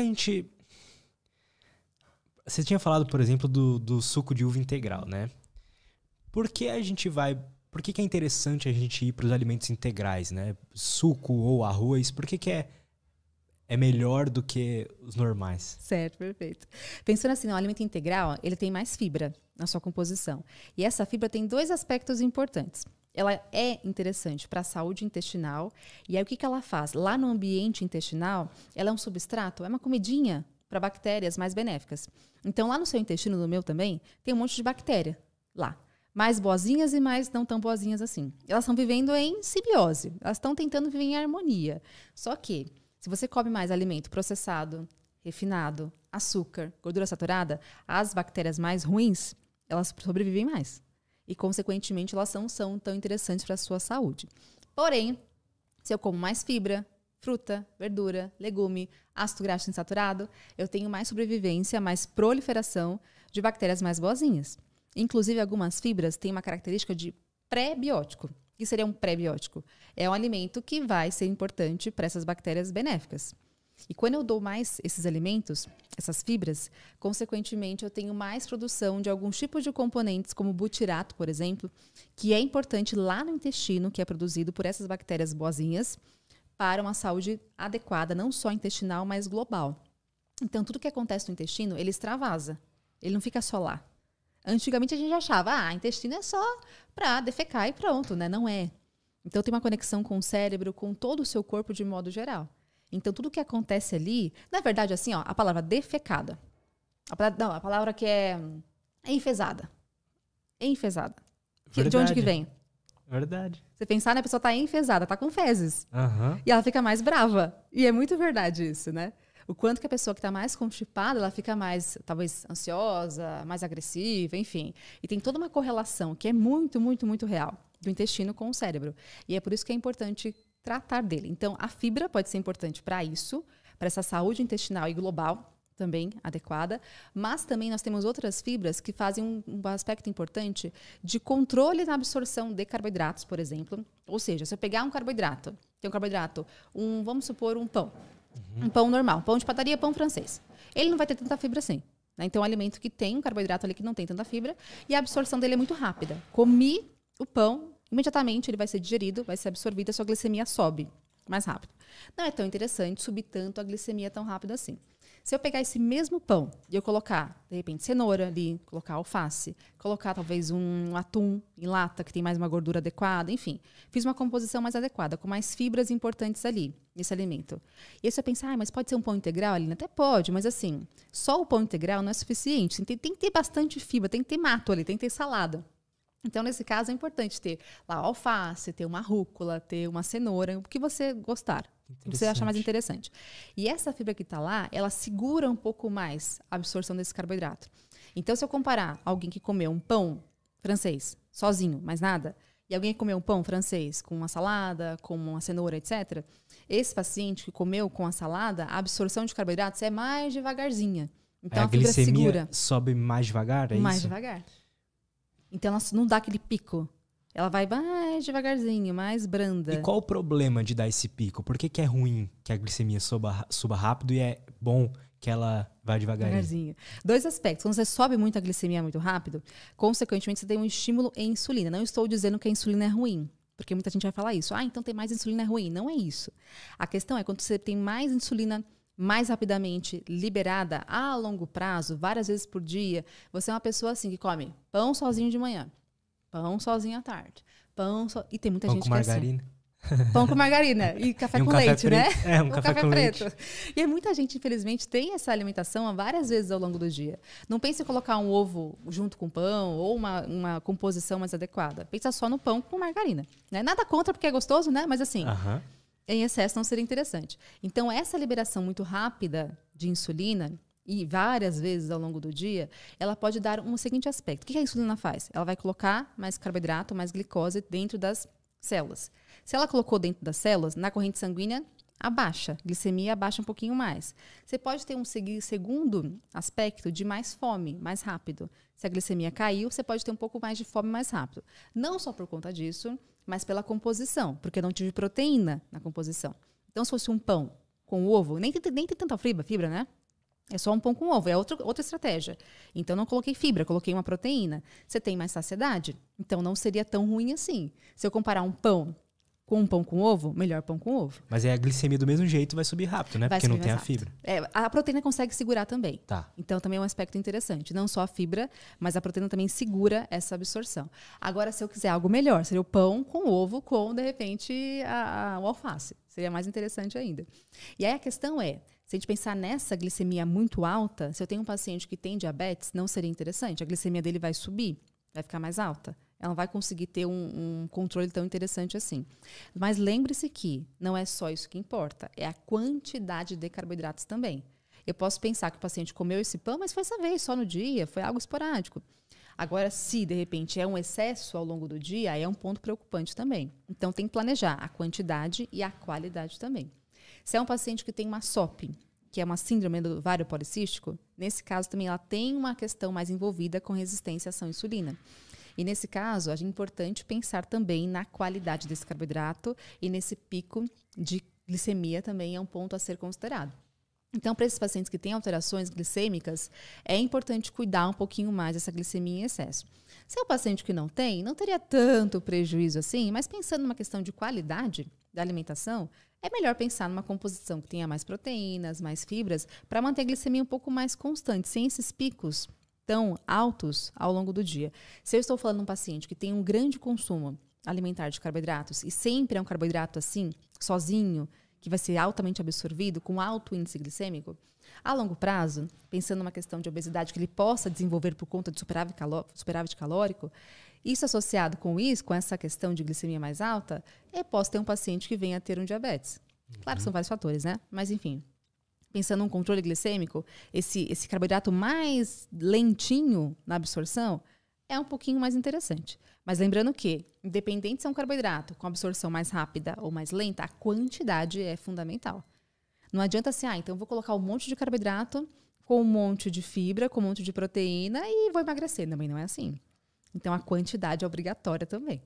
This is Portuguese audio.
que a gente... Você tinha falado, por exemplo, do suco de uva integral, né? Por que a gente vai... Por que é interessante a gente ir para os alimentos integrais, né? Suco ou arroz, por que é melhor do que os normais? Certo, perfeito. Pensando assim, o alimento integral, ele tem mais fibra na sua composição. E essa fibra tem 2 aspectos importantes. Ela é interessante para a saúde intestinal. E aí, o que ela faz? Lá no ambiente intestinal, ela é um substrato, é uma comidinha para bactérias mais benéficas. Então, lá no seu intestino, no meu também, tem um monte de bactéria lá. Mais boazinhas e mais não tão boazinhas assim. Elas estão vivendo em simbiose. Elas estão tentando viver em harmonia. Só que, se você come mais alimento processado, refinado, açúcar, gordura saturada, as bactérias mais ruins, elas sobrevivem mais. E, consequentemente, elas não são tão interessantes para a sua saúde. Porém, se eu como mais fibra, fruta, verdura, legume, ácido graxo insaturado, eu tenho mais sobrevivência, mais proliferação de bactérias mais boazinhas. Inclusive, algumas fibras têm uma característica de pré-biótico. O que seria um pré-biótico? É um alimento que vai ser importante para essas bactérias benéficas. E quando eu dou mais esses alimentos, essas fibras, consequentemente, eu tenho mais produção de alguns tipos de componentes, como butirato, por exemplo, que é importante lá no intestino, que é produzido por essas bactérias boazinhas, para uma saúde adequada, não só intestinal, mas global. Então, tudo que acontece no intestino, ele extravasa. Ele não fica só lá. Antigamente a gente achava, intestino é só para defecar e pronto, né? Não é. Então tem uma conexão com o cérebro, com todo o seu corpo de modo geral. Então tudo que acontece ali, na verdade assim, ó, a palavra defecada, a palavra que é enfesada. Enfesada. De onde que vem? Verdade. Você pensar, né, a pessoa tá enfesada, tá com fezes. Uhum. E ela fica mais brava. E é muito verdade isso, né? O quanto que a pessoa que está mais constipada, ela fica mais, talvez, ansiosa, mais agressiva, enfim. E tem toda uma correlação que é muito, muito, muito real do intestino com o cérebro. E é por isso que é importante tratar dele. Então, a fibra pode ser importante para isso, para essa saúde intestinal e global também adequada, mas também nós temos outras fibras que fazem um aspecto importante de controle na absorção de carboidratos, por exemplo. Ou seja, se eu pegar um carboidrato, tem um carboidrato, vamos supor um pão, um pão normal, pão de padaria, pão francês. Ele não vai ter tanta fibra assim. Né? Então, é um alimento que tem um carboidrato ali que não tem tanta fibra e a absorção dele é muito rápida. Comi o pão, imediatamente ele vai ser digerido, vai ser absorvido, a sua glicemia sobe mais rápido. Não é tão interessante subir tanto a glicemia tão rápido assim. Se eu pegar esse mesmo pão e eu colocar, de repente, cenoura ali, colocar alface, colocar talvez um atum em lata, que tem mais uma gordura adequada, enfim. Fiz uma composição mais adequada, com mais fibras importantes ali, nesse alimento. E aí você pensa, mas pode ser um pão integral, Aline? Até pode, mas assim, só o pão integral não é suficiente. Tem que ter bastante fibra, tem que ter mato ali, tem que ter salada. Então, nesse caso, é importante ter lá alface, ter uma rúcula, ter uma cenoura, o que você gostar. O que você acha mais interessante. E essa fibra que está lá, ela segura um pouco mais a absorção desse carboidrato. Então, se eu comparar alguém que comeu um pão francês sozinho, mais nada, e alguém que comeu um pão francês com uma salada, com uma cenoura, etc., esse paciente que comeu com a salada, a absorção de carboidratos é mais devagarzinha. Então, a fibra segura. Sobe mais devagar, é isso? Mais devagar. Então, ela não dá aquele pico. Ela vai mais devagarzinho, mais branda. E qual o problema de dar esse pico? Por que é ruim que a glicemia suba rápido e é bom que ela vá devagarzinho? 2 aspectos. Quando você sobe muito a glicemia muito rápido, consequentemente você tem um estímulo em insulina. Não estou dizendo que a insulina é ruim, porque muita gente vai falar isso. Então tem mais insulina é ruim. Não é isso. A questão é quando você tem mais insulina mais rapidamente liberada a longo prazo, várias vezes por dia, você é uma pessoa assim que come pão sozinho de manhã, pão sozinho à tarde, e tem muita gente que é assim. Pão com margarina e café e com leite, preto. né? Um café com preto. Leite. E muita gente, infelizmente, tem essa alimentação várias vezes ao longo do dia. Não pense em colocar um ovo junto com pão ou uma composição mais adequada. Pensa só no pão com margarina. Né? Nada contra porque é gostoso, né? Mas assim, em excesso não seria interessante. Então, essa liberação muito rápida de insulina, e várias vezes ao longo do dia, ela pode dar um seguinte aspecto. O que a insulina faz? Ela vai colocar mais carboidrato, mais glicose dentro das células. Se ela colocou dentro das células, na corrente sanguínea, abaixa. Glicemia abaixa um pouquinho mais. Você pode ter um segundo aspecto de mais fome, mais rápido. Se a glicemia caiu, você pode ter um pouco mais de fome mais rápido. Não só por conta disso, mas pela composição, porque eu não tive proteína na composição. Então, se fosse um pão com ovo, nem tem tanta fibra, né? É só um pão com ovo, é outra estratégia. Então, não coloquei fibra, coloquei uma proteína. Você tem mais saciedade? Então, não seria tão ruim assim. Se eu comparar um pão com ovo, melhor pão com ovo. Mas aí a glicemia do mesmo jeito vai subir rápido, né? Porque não tem a fibra. A proteína consegue segurar também. Tá. Então, também é um aspecto interessante. Não só a fibra, mas a proteína também segura essa absorção. Agora, se eu quiser algo melhor, seria o pão com ovo com, de repente, o alface. Seria mais interessante ainda. E aí a questão é, se a gente pensar nessa glicemia muito alta, se eu tenho um paciente que tem diabetes, não seria interessante? A glicemia dele vai subir, vai ficar mais alta. Ela não vai conseguir ter um controle tão interessante assim. Mas lembre-se que não é só isso que importa, é a quantidade de carboidratos também. Eu posso pensar que o paciente comeu esse pão, mas foi essa vez, só no dia, foi algo esporádico. Agora, se de repente é um excesso ao longo do dia, aí é um ponto preocupante também. Então, tem que planejar a quantidade e a qualidade também. Se é um paciente que tem uma SOP, que é uma síndrome do ovário policístico, nesse caso também ela tem uma questão mais envolvida com resistência à ação à insulina. E nesse caso, é importante pensar também na qualidade desse carboidrato e nesse pico de glicemia também é um ponto a ser considerado. Então, para esses pacientes que têm alterações glicêmicas, é importante cuidar um pouquinho mais dessa glicemia em excesso. Se é um paciente que não tem, não teria tanto prejuízo assim, mas pensando numa questão de qualidade da alimentação, é melhor pensar numa composição que tenha mais proteínas, mais fibras, para manter a glicemia um pouco mais constante, sem esses picos tão altos ao longo do dia. Se eu estou falando de um paciente que tem um grande consumo alimentar de carboidratos e sempre é um carboidrato assim, sozinho, que vai ser altamente absorvido, com alto índice glicêmico, a longo prazo, pensando numa questão de obesidade que ele possa desenvolver por conta de superávit calórico, isso associado com isso, com essa questão de glicemia mais alta, eu posso ter um paciente que venha a ter um diabetes. Claro que são vários fatores, né? Mas enfim, pensando num controle glicêmico, esse carboidrato mais lentinho na absorção é um pouquinho mais interessante. Mas lembrando que, independente se é um carboidrato com absorção mais rápida ou mais lenta, a quantidade é fundamental. Não adianta assim, então eu vou colocar um monte de carboidrato com um monte de fibra, com um monte de proteína e vou emagrecer. Também não é assim. Então a quantidade é obrigatória também.